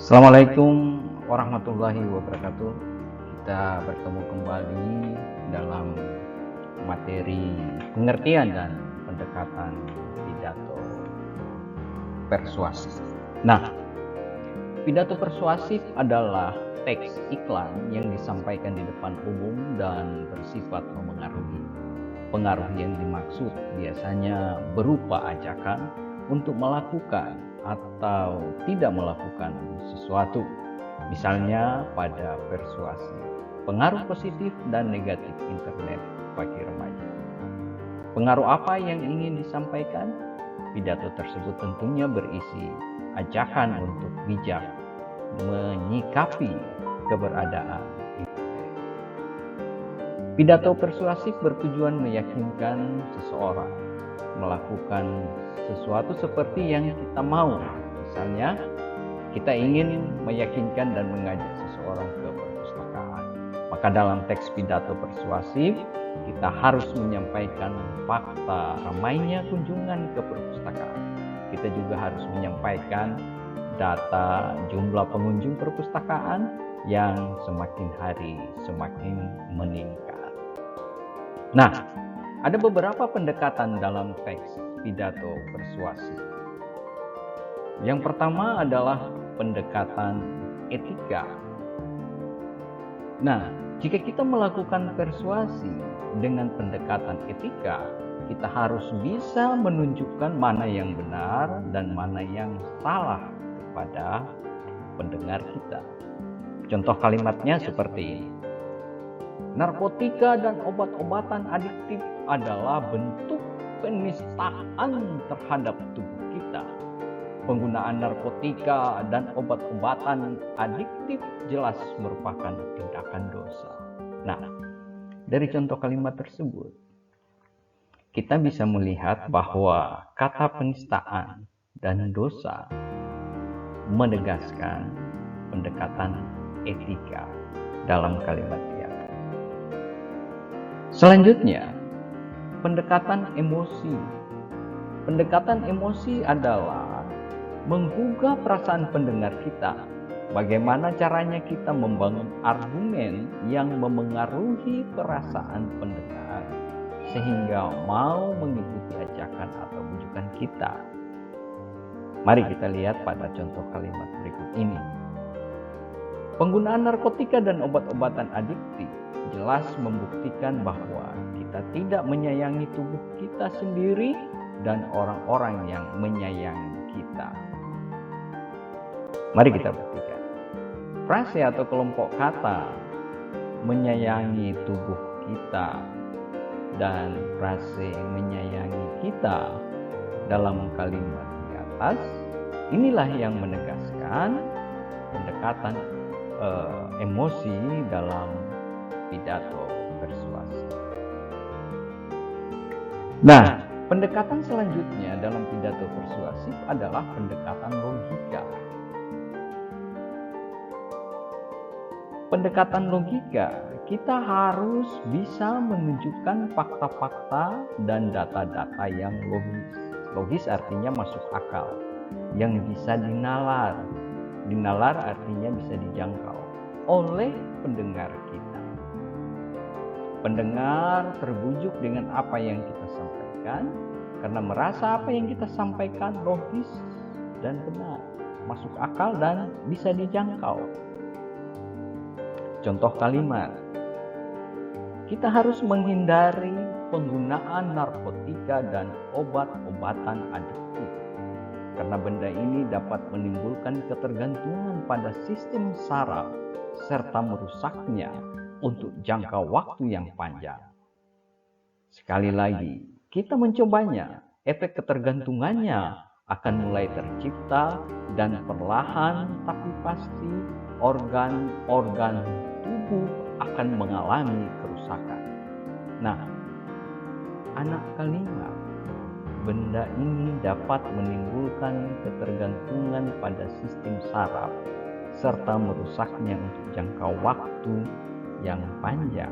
Assalamualaikum warahmatullahi wabarakatuh. Kita bertemu kembali dalam materi pengertian dan pendekatan pidato persuasif. Nah, pidato persuasif adalah teks iklan yang disampaikan di depan umum dan bersifat memengaruhi. Pengaruh yang dimaksud biasanya berupa ajakan untuk melakukan atau tidak melakukan sesuatu. Misalnya pada persuasi, pengaruh positif dan negatif internet bagi remaja. Pengaruh apa yang ingin disampaikan? Pidato tersebut tentunya berisi ajakan untuk bijak menyikapi keberadaan internet. Pidato persuasif bertujuan meyakinkan seseorang melakukan sesuatu seperti yang kita mau. Misalnya, kita ingin meyakinkan dan mengajak seseorang ke perpustakaan. Maka dalam teks pidato persuasif, kita harus menyampaikan fakta ramainya kunjungan ke perpustakaan. Kita juga harus menyampaikan data jumlah pengunjung perpustakaan yang semakin hari semakin meningkat. Nah, ada beberapa pendekatan dalam teks pidato persuasif. Yang pertama adalah pendekatan etika. Nah, jika kita melakukan persuasi dengan pendekatan etika, kita harus bisa menunjukkan mana yang benar dan mana yang salah kepada pendengar kita. Contoh kalimatnya seperti ini. Narkotika dan obat-obatan adiktif adalah bentuk penistaan terhadap tubuh kita. Penggunaan narkotika dan obat-obatan adiktif jelas merupakan tindakan dosa. Nah, dari contoh kalimat tersebut, kita bisa melihat bahwa kata penistaan dan dosa menegaskan pendekatan etika dalam kalimat ini. Selanjutnya, pendekatan emosi. Pendekatan emosi adalah menggugah perasaan pendengar kita. Bagaimana caranya kita membangun argumen yang memengaruhi perasaan pendengar sehingga mau mengikuti ajakan atau bujukan kita. Mari kita lihat pada contoh kalimat berikut ini. Penggunaan narkotika dan obat-obatan adiktif jelas membuktikan bahwa kita tidak menyayangi tubuh kita sendiri dan orang-orang yang menyayangi kita. Mari kita buktikan. Frase atau kelompok kata menyayangi tubuh kita dan frase menyayangi kita dalam kalimat di atas, inilah yang menegaskan pendekatan emosi dalam pidato persuasi. Nah, pendekatan selanjutnya dalam pidato persuasif adalah pendekatan logika. Pendekatan logika, kita harus bisa menunjukkan fakta-fakta dan data-data yang logis. Logis artinya masuk akal, yang bisa dinalar. Dinalar artinya bisa dijangkau oleh pendengar kita. Pendengar terbujuk dengan apa yang kita sampaikan karena merasa apa yang kita sampaikan logis dan benar, masuk akal dan bisa dijangkau. Contoh kalimat, kita harus menghindari penggunaan narkotika dan obat-obatan adiktif karena benda ini dapat menimbulkan ketergantungan pada sistem saraf serta merusaknya untuk jangka waktu yang panjang. Sekali lagi, kita mencobanya, efek ketergantungannya akan mulai tercipta dan perlahan tapi pasti organ-organ tubuh akan mengalami kerusakan. Nah, anak kalimat, benda ini dapat menimbulkan ketergantungan pada sistem saraf serta merusaknya untuk jangka waktu yang panjang.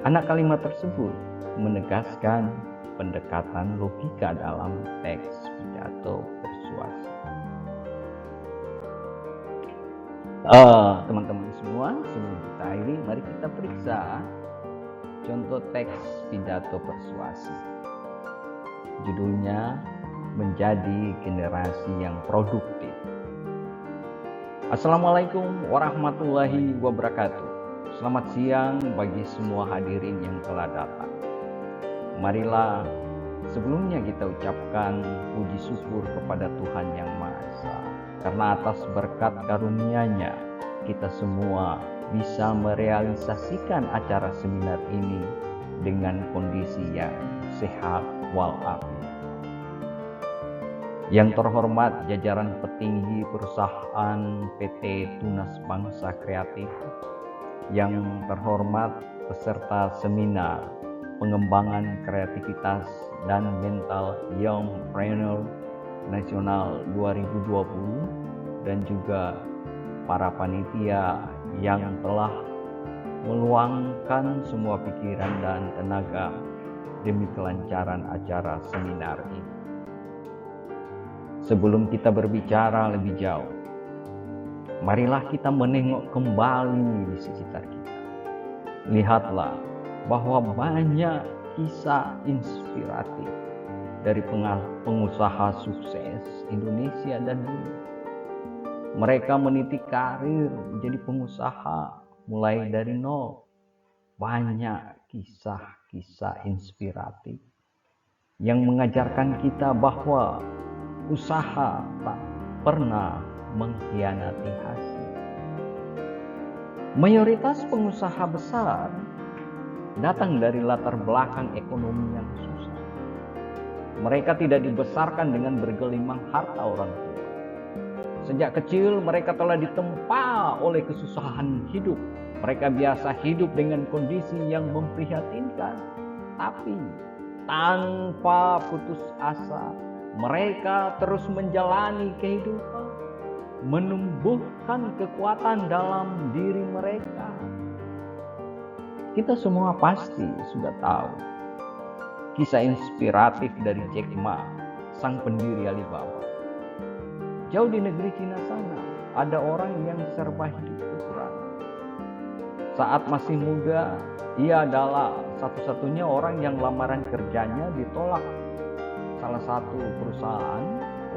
Anak kalimat tersebut menegaskan pendekatan logika dalam teks pidato persuasi. Teman-teman semua, sebelum kita akhiri, mari kita periksa contoh teks pidato persuasi. Judulnya Menjadi Generasi yang Produktif. Assalamualaikum warahmatullahi wabarakatuh. Selamat siang bagi semua hadirin yang telah datang. Marilah sebelumnya kita ucapkan puji syukur kepada Tuhan Yang Maha Esa, karena atas berkat karunia-Nya kita semua bisa merealisasikan acara seminar ini dengan kondisi yang sehat walafiat. Yang terhormat jajaran petinggi perusahaan PT Tunas Bangsa Kreatif, yang terhormat peserta seminar pengembangan kreativitas dan mental Youngpreneur Nasional 2020, dan juga para panitia yang telah meluangkan semua pikiran dan tenaga demi kelancaran acara seminar ini. Sebelum kita berbicara lebih jauh, marilah kita menengok kembali di sekitar kita. Lihatlah bahwa banyak kisah inspiratif dari pengusaha sukses Indonesia dan dunia. Mereka meniti karir menjadi pengusaha mulai dari nol. Banyak kisah-kisah inspiratif yang mengajarkan kita bahwa usaha tak pernah mengkhianati hasil. Mayoritas pengusaha besar datang dari latar belakang ekonomi yang susah. Mereka tidak dibesarkan dengan bergelimang harta orang tua. Sejak kecil mereka telah ditempa oleh kesusahan hidup. Mereka biasa hidup dengan kondisi yang memprihatinkan, tapi tanpa putus asa mereka terus menjalani kehidupan, menumbuhkan kekuatan dalam diri mereka. Kita semua pasti sudah tahu kisah inspiratif dari Jack Ma, sang pendiri Alibaba. Jauh di negeri Cina sana, ada orang yang serba hidup kekurangan. Saat masih muda, ia adalah satu-satunya orang yang lamaran kerjanya ditolak salah satu perusahaan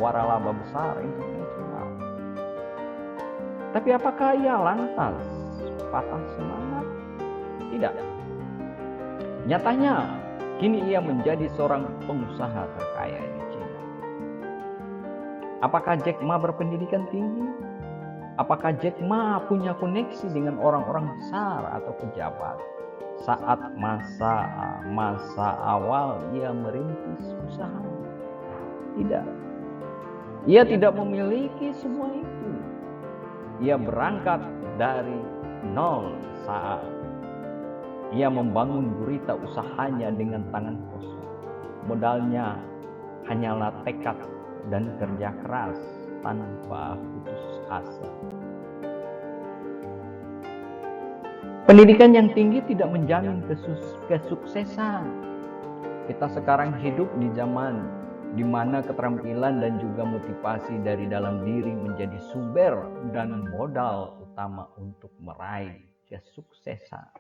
waralaba besar internasional. Tapi apakah ia lantas patah semangat? Tidak. Nyatanya, kini ia menjadi seorang pengusaha terkaya di China. Apakah Jack Ma berpendidikan tinggi? Apakah Jack Ma punya koneksi dengan orang-orang besar atau pejabat? Saat masa awal ia merintis usaha. Tidak. Ia tidak memiliki semua itu. Ia berangkat dari nol saat ia membangun gurita usahanya dengan tangan kosong. Modalnya hanyalah tekad dan kerja keras tanpa putus asa. Pendidikan yang tinggi tidak menjamin kesuksesan. Kita sekarang hidup di zaman di mana keterampilan dan juga motivasi dari dalam diri menjadi sumber dan modal utama untuk meraih kesuksesan.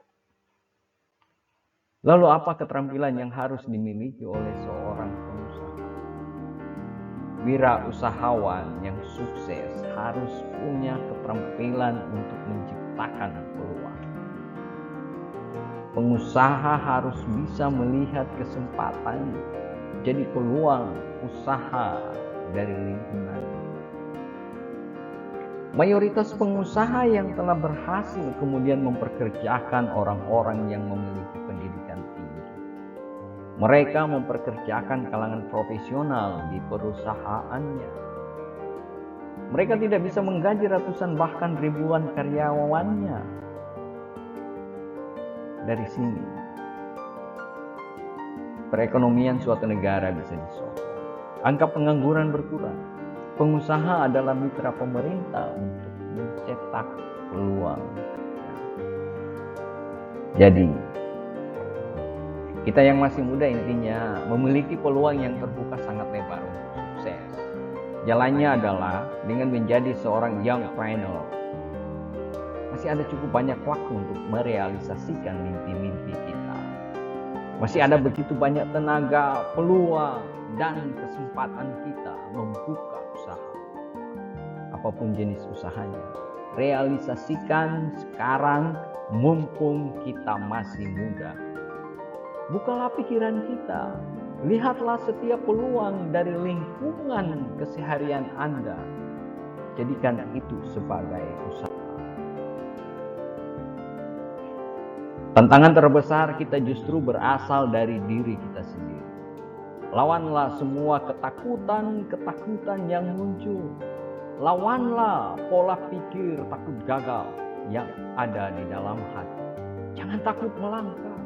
Lalu apa keterampilan yang harus dimiliki oleh seorang pengusaha? Wirausahawan yang sukses harus punya keterampilan untuk menciptakan peluang. Pengusaha harus bisa melihat kesempatan jadi peluang usaha dari lingkungan. Mayoritas pengusaha yang telah berhasil kemudian memperkerjakan orang-orang yang memiliki pendidikan tinggi. Mereka memperkerjakan kalangan profesional di perusahaannya. Mereka tidak bisa menggaji ratusan bahkan ribuan karyawannya. Dari sini, perekonomian suatu negara bisa disokong. Angka pengangguran berkurang. Pengusaha adalah mitra pemerintah untuk mencetak peluang. Jadi, kita yang masih muda intinya memiliki peluang yang terbuka sangat lebar untuk sukses. Jalannya adalah dengan menjadi seorang youngpreneur masih ada cukup banyak waktu untuk merealisasikan mimpi-mimpi kita. Masih ada begitu banyak tenaga, peluang, dan kesempatan kita membuka usaha. Apapun jenis usahanya, realisasikan sekarang mumpung kita masih muda. Bukalah pikiran kita, lihatlah setiap peluang dari lingkungan keseharian Anda. Jadikan itu sebagai usaha. Tantangan terbesar kita justru berasal dari diri kita sendiri. Lawanlah semua ketakutan yang muncul. Lawanlah pola pikir takut gagal yang ada di dalam hati. Jangan takut melangkah.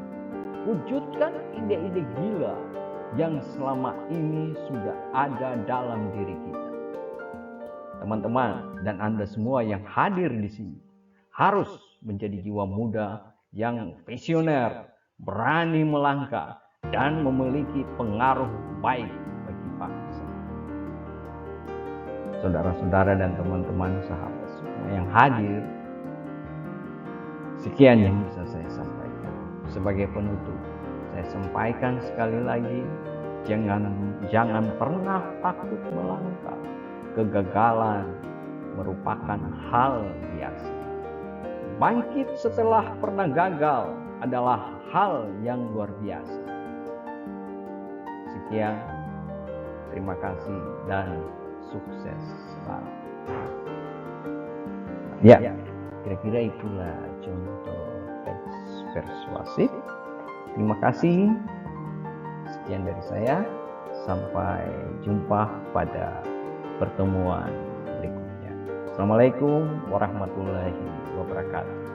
Wujudkan ide-ide gila yang selama ini sudah ada dalam diri kita. Teman-teman dan Anda semua yang hadir di sini harus menjadi jiwa muda yang visioner, berani melangkah, dan memiliki pengaruh baik bagi bangsa. Saudara-saudara dan teman-teman sahabat semua yang hadir, sekian yang bisa saya sampaikan. Sebagai penutup, saya sampaikan sekali lagi, jangan pernah takut melangkah. Kegagalan merupakan hal biasa. Bangkit setelah pernah gagal adalah hal yang luar biasa. Sekian, terima kasih dan sukses selalu. Ya, kira-kira itulah contoh teks persuasif. Terima kasih. Sekian dari saya. Sampai jumpa pada pertemuan berikutnya. Assalamualaikum warahmatullahi wabarakatuh.